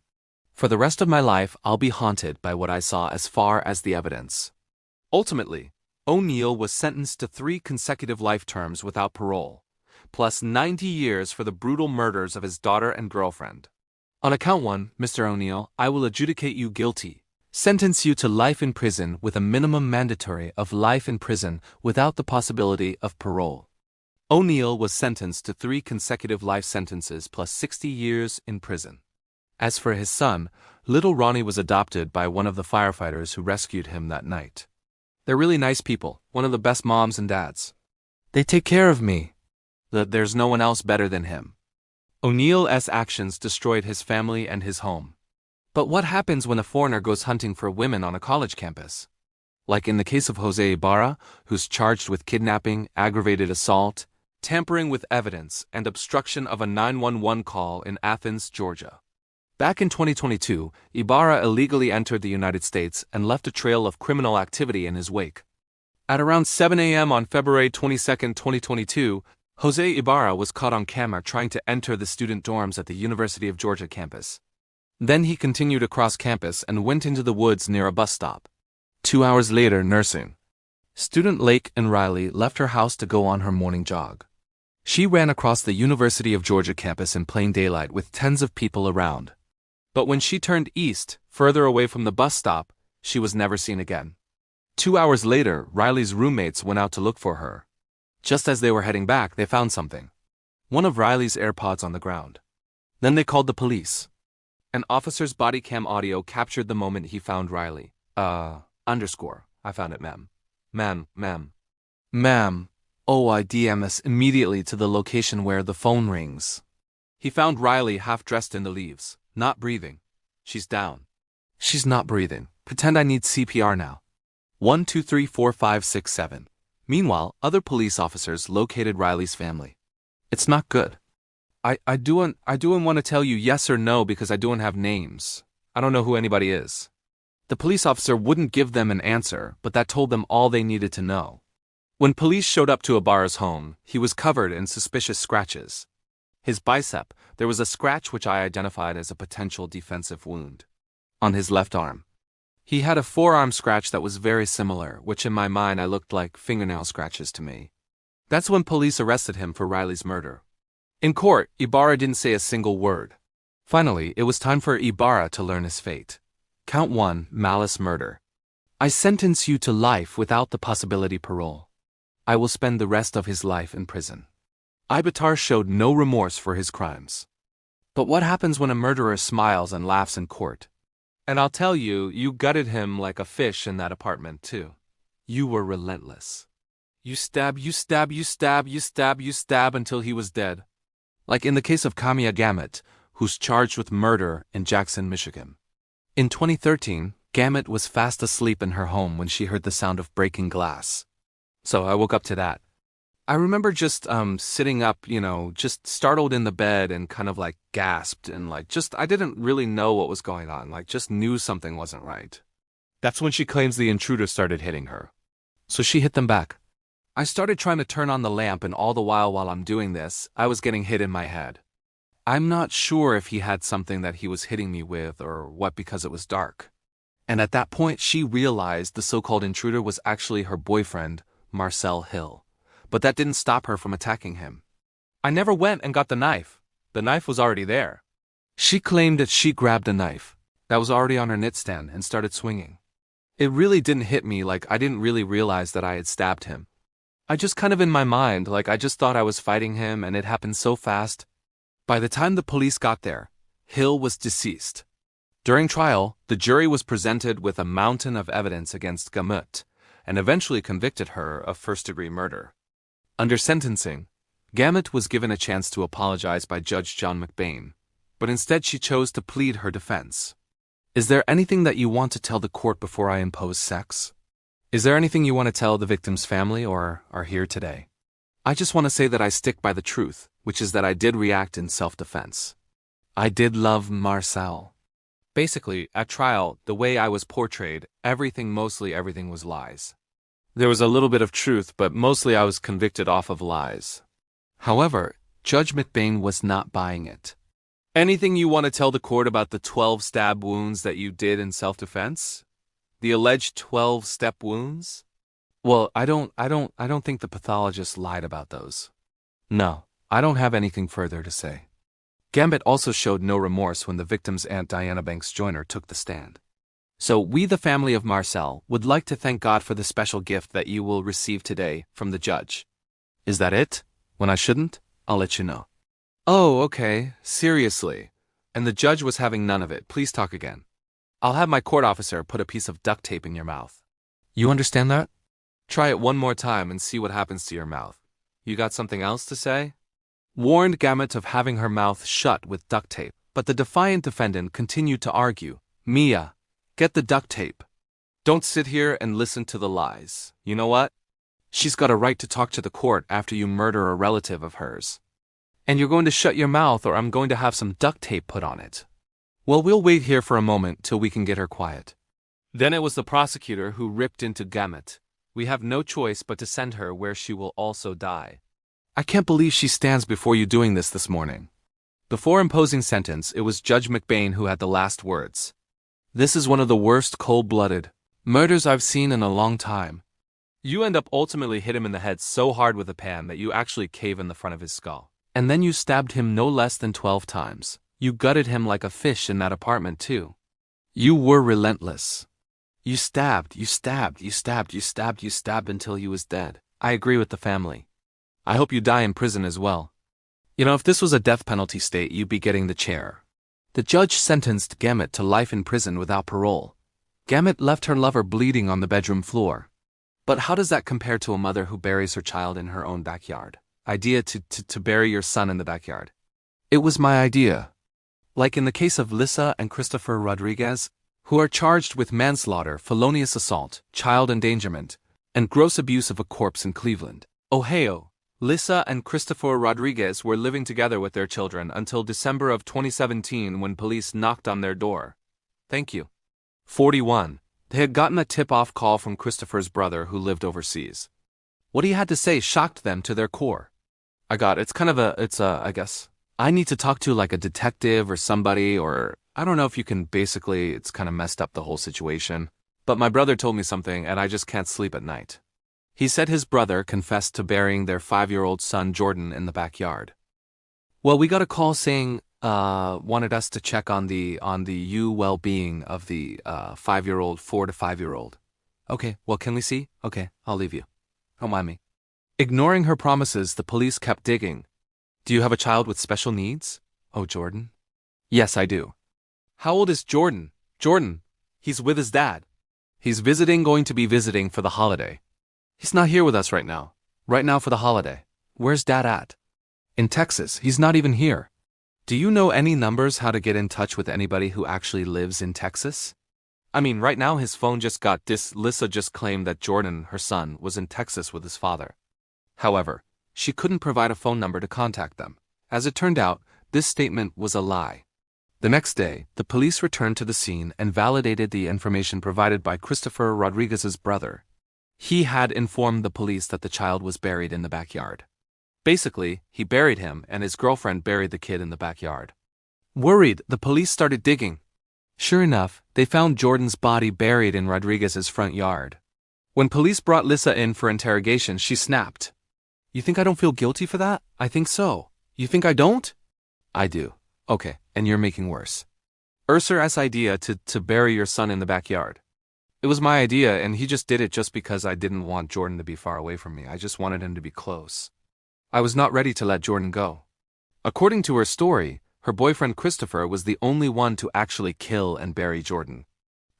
Speaker 1: For the rest of my life, I'll be haunted by what I saw as far as the evidence. Ultimately, O'Neill was sentenced to 3 consecutive life terms without parole, plus 90 years for the brutal murders of his daughter and girlfriend. On account 1, Mr. O'Neill, I will adjudicate you guilty, sentence you to life in prison with a minimum mandatory of life in prison without the possibility of parole. O'Neill was sentenced to 3 consecutive life sentences plus 60 years in prison. As for his son, little Ronnie was adopted by one of the firefighters who rescued him that night. They're really nice people, one of the best moms and dads. They take care of me. There's no one else better than him. O'Neill's actions destroyed his family and his home. But what happens when a foreigner goes hunting for women on a college campus? Like in the case of Jose Ibarra, who's charged with kidnapping, aggravated assault, tampering with evidence, and obstruction of a 911 call in Athens, Georgia. Back in 2022, Ibarra illegally entered the United States and left a trail of criminal activity in his wake. At around 7 a.m. on February 22, 2022, Jose Ibarra was caught on camera trying to enter the student dorms at the University of Georgia campus. Then he continued across campus and went into the woods near a bus stop. 2 hours later, nursing student Lake and Riley left her house to go on her morning jog. She ran across the University of Georgia campus in plain daylight with tens of people around. But when she turned east, further away from the bus stop, she was never seen again. 2 hours later, Riley's roommates went out to look for her. Just as they were heading back, they found something. One of Riley's AirPods on the ground. Then they called the police. An officer's body cam audio captured the moment he found Riley. I found it, ma'am. Ma'am. Oh, I DMS immediately to the location where the phone rings. He found Riley half dressed in the leaves, not breathing. She's down. She's not breathing. Pretend I need CPR now. 1, 2, 3, 4, 5, 6, 7. Meanwhile, other police officers located Riley's family. It's not good. I don't want to tell you yes or no because I don't have names. I don't know who anybody is. The police officer wouldn't give them an answer, but that told them all they needed to know. When police showed up to Ibarra's home, he was covered in suspicious scratches. His bicep, there was a scratch which I identified as a potential defensive wound. On his left arm. He had a forearm scratch that was very similar, which in my mind I looked like fingernail scratches to me. That's when police arrested him for Riley's murder. In court, Ibarra didn't say a single word. Finally, it was time for Ibarra to learn his fate. Count 1, malice murder. I sentence you to life without the possibility parole. I will spend the rest of his life in prison. Ibarra showed no remorse for his crimes. But what happens when a murderer smiles and laughs in court? And I'll tell you, you gutted him like a fish in that apartment too. You were relentless. You stab until he was dead. Like in the case of Kamia Gamut, who's charged with murder in Jackson, Michigan. In 2013, Gamut was fast asleep in her home when she heard the sound of breaking glass. So I woke up to that. I remember just sitting up, just startled in the bed and kind of like gasped and I didn't really know what was going on, just knew something wasn't right. That's when she claims the intruder started hitting her. So she hit them back. I started trying to turn on the lamp and all the while I'm doing this, I was getting hit in my head. I'm not sure if he had something that he was hitting me with or what because it was dark. And at that point she realized the so-called intruder was actually her boyfriend, Marcel Hill. But that didn't stop her from attacking him. I never went and got the knife. The knife was already there. She claimed that she grabbed a knife that was already on her nightstand and started swinging. It really didn't hit me, I didn't really realize that I had stabbed him. I just kind of in my mind, I just thought I was fighting him and it happened so fast. By the time the police got there, Hill was deceased. During trial, the jury was presented with a mountain of evidence against Gamut and eventually convicted her of first-degree murder. Under sentencing, Gamut was given a chance to apologize by Judge John McBain, but instead she chose to plead her defense. Is there anything that you want to tell the court before I impose sex? Is there anything you want to tell the victim's family or are here today? I just want to say that I stick by the truth, which is that I did react in self-defense. I did love Marcel. Basically, at trial, the way I was portrayed, mostly everything was lies. There was a little bit of truth, but mostly I was convicted off of lies. However, Judge McBain was not buying it. Anything you want to tell the court about the 12 stab wounds that you did in self-defense? The alleged 12-step wounds? Well, I don't think the pathologist lied about those. No, I don't have anything further to say. Gambit also showed no remorse when the victim's aunt Diana Banks Joyner took the stand. So we, the family of Marcel, would like to thank God for the special gift that you will receive today from the judge. Is that it? When I shouldn't, I'll let you know. Oh, okay, seriously. And the judge was having none of it. Please talk again. I'll have my court officer put a piece of duct tape in your mouth. You understand that? Try it one more time and see what happens to your mouth. You got something else to say? Warned Gamut of having her mouth shut with duct tape, but the defiant defendant continued to argue. Mia, get the duct tape. Don't sit here and listen to the lies. You know what? She's got a right to talk to the court after you murder a relative of hers. And you're going to shut your mouth or I'm going to have some duct tape put on it. Well, we'll wait here for a moment till we can get her quiet. Then it was the prosecutor who ripped into Gamut. We have no choice but to send her where she will also die. I can't believe she stands before you doing this morning. Before imposing sentence, it was Judge McBain who had the last words. This is one of the worst cold-blooded murders I've seen in a long time. You end up ultimately hit him in the head so hard with a pan that you actually cave in the front of his skull. And then you stabbed him no less than 12 times. You gutted him like a fish in that apartment too. You were relentless. You stabbed until he was dead. I agree with the family. I hope you die in prison as well. You know, if this was a death penalty state, you'd be getting the chair. The judge sentenced Gamut to life in prison without parole. Gamut left her lover bleeding on the bedroom floor. But how does that compare to a mother who buries her child in her own backyard? Idea to bury your son in the backyard. It was my idea. Like in the case of Lisa and Christopher Rodriguez, who are charged with manslaughter, felonious assault, child endangerment, and gross abuse of a corpse in Cleveland, Ohio. Lisa and Christopher Rodriguez were living together with their children until December of 2017 when police knocked on their door. Thank you. 41. They had gotten a tip-off call from Christopher's brother who lived overseas. What he had to say shocked them to their core. I guess. I need to talk to like a detective or somebody, or I don't know if you can it's kind of messed up the whole situation. But my brother told me something and I just can't sleep at night. He said his brother confessed to burying their 5-year-old son Jordan in the backyard. Well, we got a call saying, wanted us to check on the well-being of the 5-year-old, 4 to 5-year-old. Okay, well, can we see? Okay, I'll leave you. Don't mind me. Ignoring her promises, the police kept digging. Do you have a child with special needs? Oh, Jordan? Yes, I do. How old is Jordan? Jordan. He's with his dad. He's going to be visiting for the holiday. He's not here with us right now. Right now for the holiday. Where's Dad at? In Texas. He's not even here. Do you know any numbers how to get in touch with anybody who actually lives in Texas? I mean, right now his phone just got Lisa just claimed that Jordan, her son, was in Texas with his father. However, she couldn't provide a phone number to contact them. As it turned out, this statement was a lie. The next day, the police returned to the scene and validated the information provided by Christopher Rodriguez's brother. He had informed the police that the child was buried in the backyard. Basically, he buried him and his girlfriend buried the kid in the backyard. Worried, the police started digging. Sure enough, they found Jordan's body buried in Rodriguez's front yard. When police brought Lisa in for interrogation, she snapped. You think I don't feel guilty for that? I think so. You think I don't? I do. Okay, and you're making worse. Ursur's idea to bury your son in the backyard. It was my idea, and he just did it just because I didn't want Jordan to be far away from me. I just wanted him to be close. I was not ready to let Jordan go. According to her story, her boyfriend Christopher was the only one to actually kill and bury Jordan.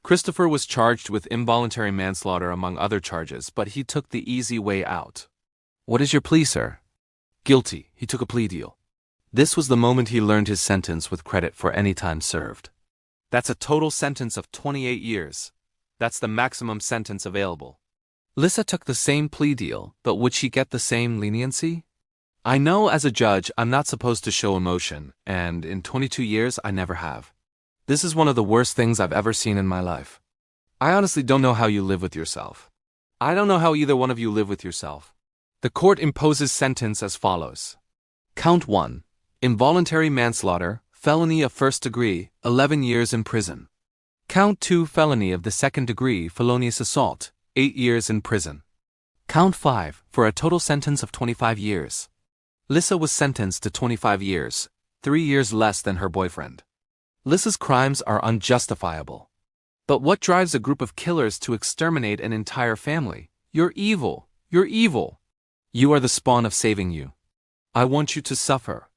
Speaker 1: Christopher was charged with involuntary manslaughter among other charges, but he took the easy way out. What is your plea, sir? Guilty. He took a plea deal. This was the moment he learned his sentence with credit for any time served. That's a total sentence of 28 years. That's the maximum sentence available. Lisa took the same plea deal, but would she get the same leniency? I know as a judge I'm not supposed to show emotion, and in 22 years I never have. This is one of the worst things I've ever seen in my life. I honestly don't know how you live with yourself. I don't know how either one of you live with yourself. The court imposes sentence as follows. Count 1. Involuntary manslaughter, felony of first degree, 11 years in prison. Count 2. Felony of the second degree, felonious assault, 8 years in prison. Count 5. For a total sentence of 25 years. Lisa was sentenced to 25 years, 3 years less than her boyfriend. Lisa's crimes are unjustifiable. But what drives a group of killers to exterminate an entire family? You're evil. You're evil. You are the spawn of saving you. I want you to suffer.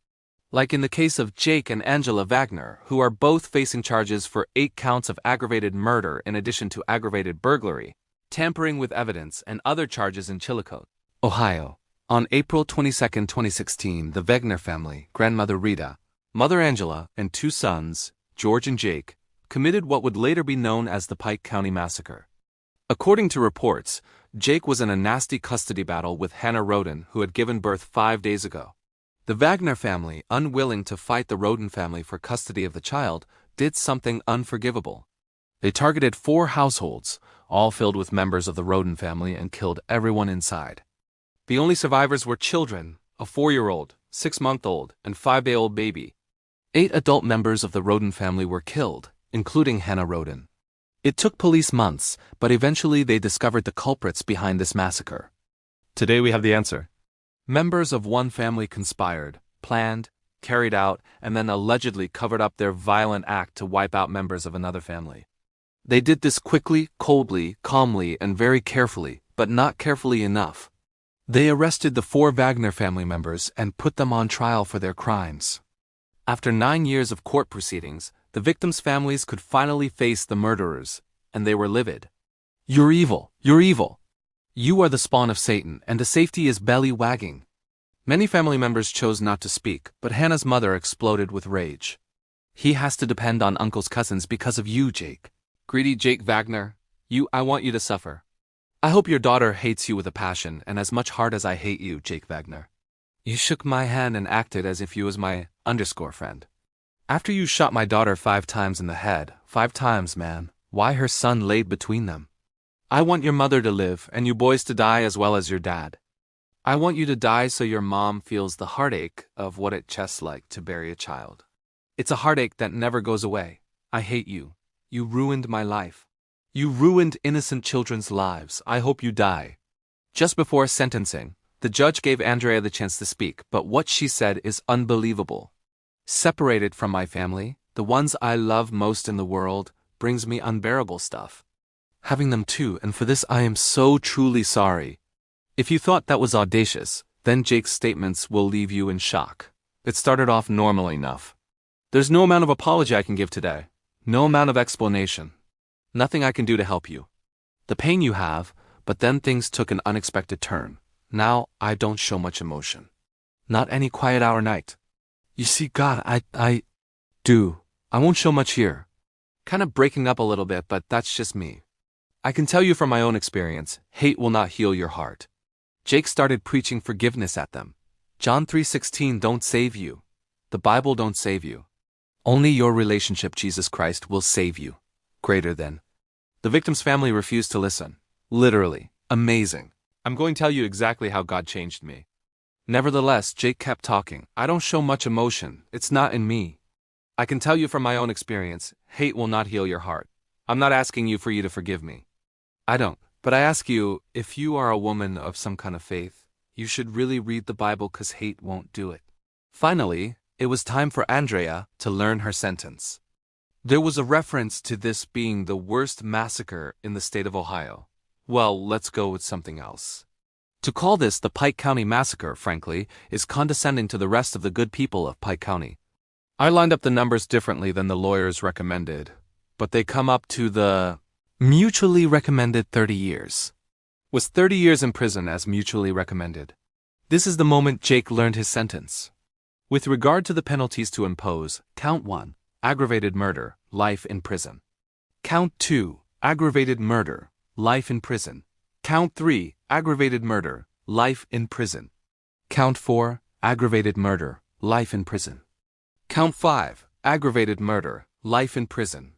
Speaker 1: Like in the case of Jake and Angela Wagner, who are both facing charges for 8 counts of aggravated murder in addition to aggravated burglary, tampering with evidence, and other charges in Chillicothe, Ohio. On April 22, 2016, the Wagner family, grandmother Rita, mother Angela, and 2 sons, George and Jake, committed what would later be known as the Pike County Massacre. According to reports, Jake was in a nasty custody battle with Hannah Roden, who had given birth 5 days ago. The Wagner family, unwilling to fight the Roden family for custody of the child, did something unforgivable. They targeted 4 households, all filled with members of the Roden family, and killed everyone inside. The only survivors were children, a 4-year-old, 6-month-old, and 5-day-old baby. 8 adult members of the Roden family were killed, including Hannah Roden. It took police months, but eventually they discovered the culprits behind this massacre. Today we have the answer. Members of one family conspired, planned, carried out, and then allegedly covered up their violent act to wipe out members of another family. They did this quickly, coldly, calmly, and very carefully, but not carefully enough. They arrested the 4 Wagner family members and put them on trial for their crimes. After 9 years of court proceedings, the victims' families could finally face the murderers, and they were livid. "You're evil, you're evil. You are the spawn of Satan, and the safety is belly wagging." Many family members chose not to speak, but Hannah's mother exploded with rage. "He has to depend on Uncle's cousins because of you, Jake. Greedy Jake Wagner, I want you to suffer. I hope your daughter hates you with a passion and as much heart as I hate you, Jake Wagner. You shook my hand and acted as if you was my _friend. After you shot my daughter 5 times in the head, 5 times, man, why her son laid between them. I want your mother to live and you boys to die as well as your dad. I want you to die so your mom feels the heartache of what it chests like to bury a child. It's a heartache that never goes away. I hate you. You ruined my life. You ruined innocent children's lives. I hope you die." Just before sentencing, the judge gave Andrea the chance to speak, but what she said is unbelievable. "Separated from my family, the ones I love most in the world, brings me unbearable stuff. Having them too, and for this I am so truly sorry." If you thought that was audacious, then Jake's statements will leave you in shock. It started off normal enough. "There's no amount of apology I can give today. No amount of explanation. Nothing I can do to help you. The pain you have, but then things took an unexpected turn. Now I don't show much emotion. Not any quiet hour night. You see, God, I do. I won't show much here. Kind of breaking up a little bit, but that's just me. I can tell you from my own experience, hate will not heal your heart." Jake started preaching forgiveness at them. John 3:16 don't save you. The Bible don't save you. Only your relationship Jesus Christ will save you. Greater than. The victim's family refused to listen. Literally. Amazing. I'm going to tell you exactly how God changed me. Nevertheless, Jake kept talking. "I don't show much emotion. It's not in me. I can tell you from my own experience, hate will not heal your heart. I'm not asking you for you to forgive me. I don't. But I ask you, if you are a woman of some kind of faith, you should really read the Bible because hate won't do it." Finally, it was time for Andrea to learn her sentence. There was a reference to this being the worst massacre in the state of Ohio. Well, let's go with something else. To call this the Pike County Massacre, frankly, is condescending to the rest of the good people of Pike County. I lined up the numbers differently than the lawyers recommended, but they come up to the mutually recommended 30 years. Was 30 years in prison as mutually recommended. This is the moment Jake learned his sentence. With regard to the penalties to impose, Count 1, aggravated murder, life in prison. Count 2, aggravated murder, life in prison. Count 3, aggravated murder, life in prison. Count 4, aggravated murder, life in prison. Count 5, aggravated murder, life in prison.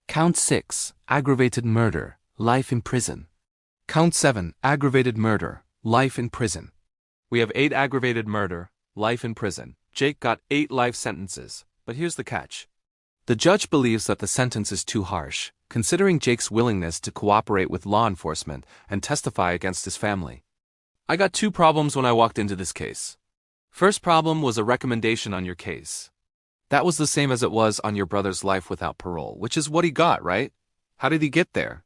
Speaker 1: Count 6, aggravated murder, life in prison. Count 7, aggravated murder, life in prison. We have 8 aggravated murder, life in prison. Jake got 8 life sentences, but here's the catch. The judge believes that the sentence is too harsh, considering Jake's willingness to cooperate with law enforcement and testify against his family. I got 2 problems when I walked into this case. First problem was a recommendation on your case. That was the same as it was on your brother's life without parole, which is what he got, right? How did he get there?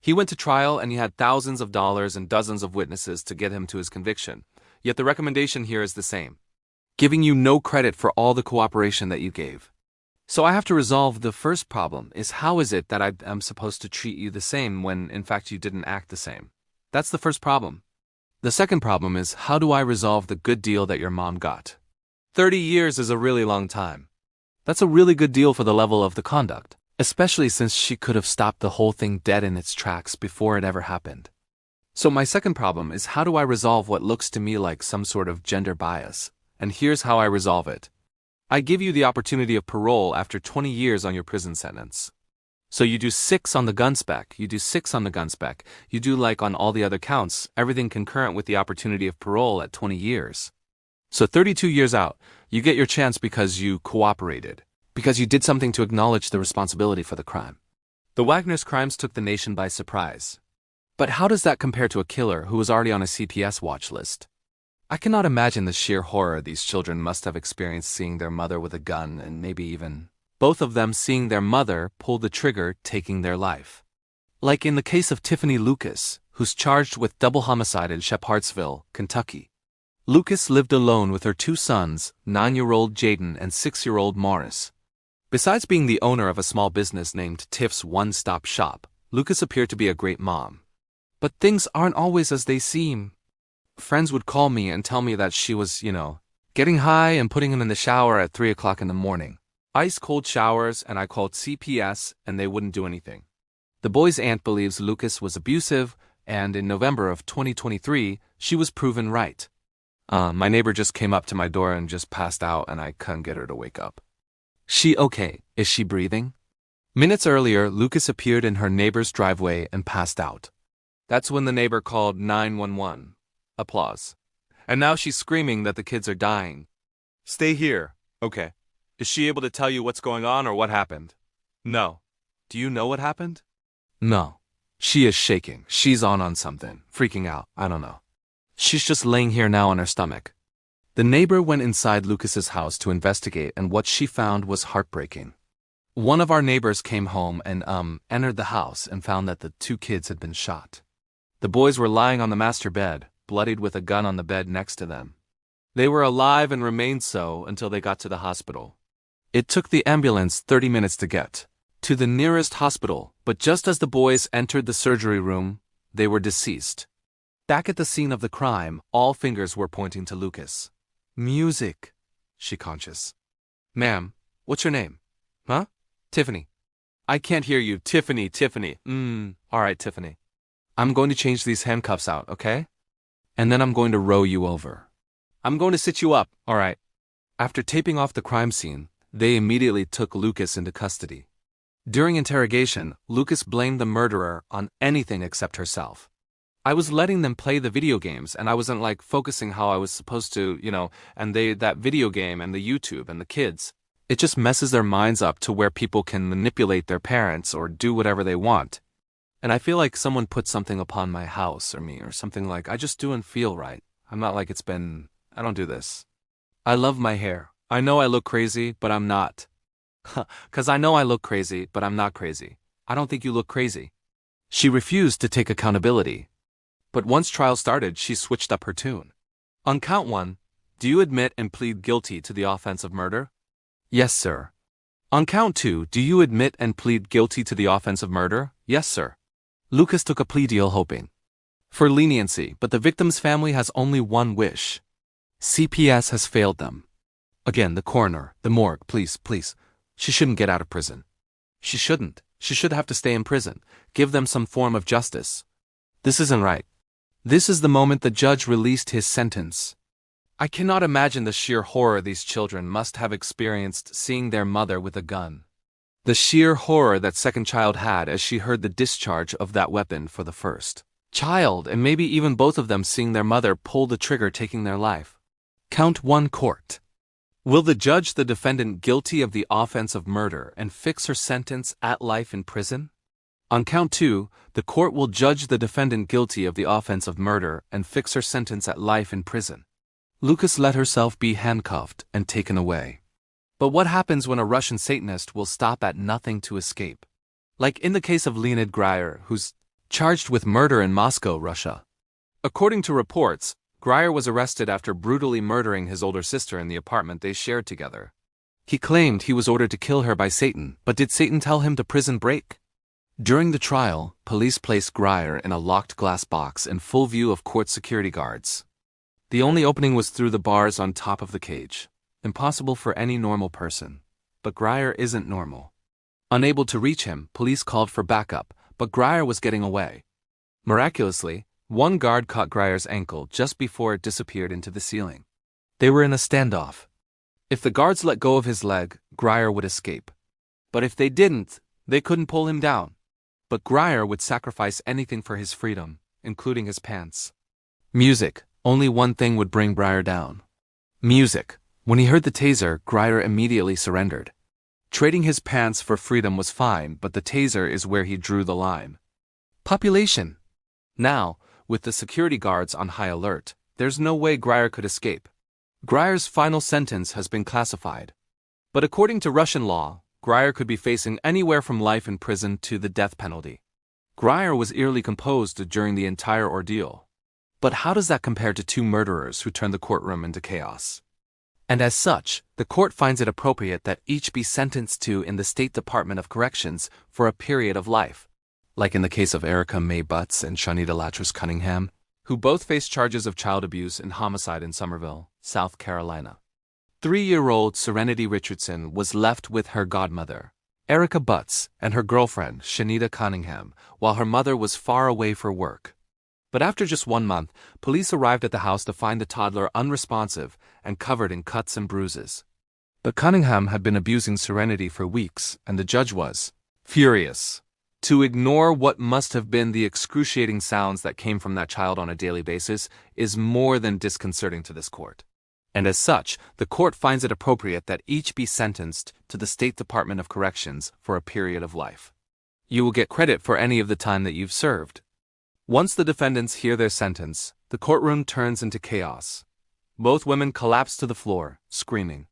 Speaker 1: He went to trial and he had thousands of dollars and dozens of witnesses to get him to his conviction, yet the recommendation here is the same, giving you no credit for all the cooperation that you gave. So I have to resolve the first problem is how is it that I am supposed to treat you the same when in fact you didn't act the same? That's the first problem. The second problem is how do I resolve the good deal that your mom got? 30 years is a really long time. That's a really good deal for the level of the conduct. Especially since she could have stopped the whole thing dead in its tracks before it ever happened. So my second problem is, how do I resolve what looks to me like some sort of gender bias? And here's how I resolve it. I give you the opportunity of parole after 20 years on your prison sentence. So you do 6 on the gun spec, you do 6 on the gun spec, you do like on all the other counts, everything concurrent with the opportunity of parole at 20 years. So 32 years out, you get your chance because you cooperated, because you did something to acknowledge the responsibility for the crime. The Wagner's crimes took the nation by surprise. But how does that compare to a killer who was already on a CPS watch list? I cannot imagine the sheer horror these children must have experienced seeing their mother with a gun, and maybe even both of them seeing their mother pull the trigger, taking their life. Like in the case of Tiffany Lucas, who's charged with double homicide in Shepherdsville, Kentucky. Lucas lived alone with her 2 sons, 9-year-old Jaden and 6-year-old Morris. Besides being the owner of a small business named Tiff's One-Stop Shop, Lucas appeared to be a great mom. But things aren't always as they seem. Friends would call me and tell me that she was, getting high and putting him in the shower at 3 o'clock in the morning. Ice-cold showers, and I called CPS, and they wouldn't do anything. The boy's aunt believes Lucas was abusive, and in November of 2023, she was proven right. My neighbor just came up to my door and just passed out, and I couldn't get her to wake up. She okay? Is she breathing? Minutes earlier, Lucas appeared in her neighbor's driveway and passed out. That's when the neighbor called 911. Applause. And now she's screaming that the kids are dying. Stay here. Okay. Is she able to tell you what's going on or what happened? No. Do you know what happened? No. She is shaking. She's on something. Freaking out. I don't know. She's just laying here now on her stomach. The neighbor went inside Lucas's house to investigate, and what she found was heartbreaking. One of our neighbors came home and entered the house and found that the 2 kids had been shot. The boys were lying on the master bed, bloodied with a gun on the bed next to them. They were alive and remained so until they got to the hospital. It took the ambulance 30 minutes to get to the nearest hospital, but just as the boys entered the surgery room, they were deceased. Back at the scene of the crime, all fingers were pointing to Lucas. Music, she conscious. Ma'am, what's your name? Huh? Tiffany. I can't hear you. Tiffany. All right, Tiffany. I'm going to change these handcuffs out, okay? And then I'm going to row you over. I'm going to sit you up, all right. After taping off the crime scene, they immediately took Lucas into custody. During interrogation, Lucas blamed the murderer on anything except herself. I was letting them play the video games, and I wasn't focusing how I was supposed to, and that video game and the YouTube and the kids. It just messes their minds up to where people can manipulate their parents or do whatever they want. And I feel like someone put something upon my house or me or something like I just don't feel right. I'm not like I don't do this. I love my hair. I know I look crazy, but I'm not. 'Cause I know I look crazy, but I'm not crazy. I don't think you look crazy. She refused to take accountability. But once trial started, she switched up her tune. On count 1, do you admit and plead guilty to the offense of murder? Yes, sir. On count 2, do you admit and plead guilty to the offense of murder? Yes, sir. Lucas took a plea deal hoping for leniency, but the victim's family has only one wish. CPS has failed them. Again, the coroner, the morgue, please. She shouldn't get out of prison. She shouldn't. She should have to stay in prison. Give them some form of justice. This isn't right. This is the moment the judge released his sentence. I cannot imagine the sheer horror these children must have experienced seeing their mother with a gun. The sheer horror that second child had as she heard the discharge of that weapon for the first child, and maybe even both of them seeing their mother pull the trigger, taking their life. Count 1 court. Will the judge the defendant guilty of the offense of murder and fix her sentence at life in prison? On count 2, the court will judge the defendant guilty of the offense of murder and fix her sentence at life in prison. Lucas let herself be handcuffed and taken away. But what happens when a Russian Satanist will stop at nothing to escape? Like in the case of Leonid Greyer, who's charged with murder in Moscow, Russia. According to reports, Greyer was arrested after brutally murdering his older sister in the apartment they shared together. He claimed he was ordered to kill her by Satan, but did Satan tell him to prison break? During the trial, police placed Greyer in a locked glass box in full view of court security guards. The only opening was through the bars on top of the cage. Impossible for any normal person. But Greyer isn't normal. Unable to reach him, police called for backup, but Grier was getting away. Miraculously, one guard caught Grier's ankle just before it disappeared into the ceiling. They were in a standoff. If the guards let go of his leg, Grier would escape. But if they didn't, they couldn't pull him down. But Grier would sacrifice anything for his freedom, including his pants. Music. Only one thing would bring Grier down. Music. When he heard the taser, Grier immediately surrendered. Trading his pants for freedom was fine, but the taser is where he drew the line. Population. Now, with the security guards on high alert, there's no way Grier could escape. Grier's final sentence has been classified. But according to Russian law, Grier could be facing anywhere from life in prison to the death penalty. Grier was eerily composed during the entire ordeal. But how does that compare to two murderers who turned the courtroom into chaos? And as such, the court finds it appropriate that each be sentenced to in the State Department of Corrections for a period of life. Like in the case of Erica Mae Butts and Shanita Latris Cunningham, who both faced charges of child abuse and homicide in Somerville, South Carolina. 3-year-old Serenity Richardson was left with her godmother, Erica Butts, and her girlfriend, Shanita Cunningham, while her mother was far away for work. But after just 1 month, police arrived at the house to find the toddler unresponsive and covered in cuts and bruises. The Cunningham had been abusing Serenity for weeks, and the judge was furious. To ignore what must have been the excruciating sounds that came from that child on a daily basis is more than disconcerting to this court. And as such, the court finds it appropriate that each be sentenced to the State Department of Corrections for a period of life. You will get credit for any of the time that you've served. Once the defendants hear their sentence, the courtroom turns into chaos. Both women collapse to the floor, screaming.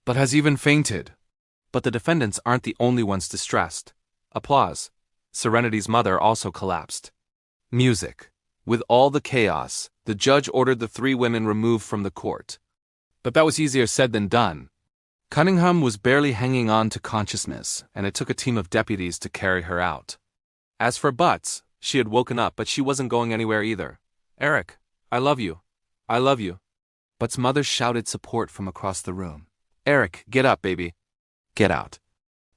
Speaker 1: But has even fainted. But the defendants aren't the only ones distressed. Applause. Serenity's mother also collapsed. Music. With all the chaos, the judge ordered the 3 women removed from the court. But that was easier said than done. Cunningham was barely hanging on to consciousness, and it took a team of deputies to carry her out. As for Butts, she had woken up, but she wasn't going anywhere either. Eric, I love you. I love you. Butts' mother shouted support from across the room. Eric, get up, baby. Get out.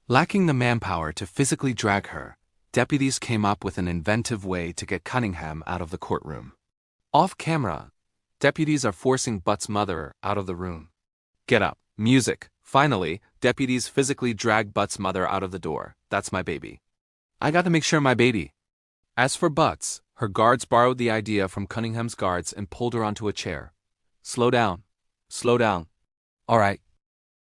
Speaker 1: Lacking the manpower to physically drag her, deputies came up with an inventive way to get Cunningham out of the courtroom. Off camera, deputies are forcing Butts' mother out of the room. Get up. Music. Finally, deputies physically drag Butts' mother out of the door. That's my baby. I got to make sure my baby. As for Butts, her guards borrowed the idea from Cunningham's guards and pulled her onto a chair. Slow down. Slow down. All right,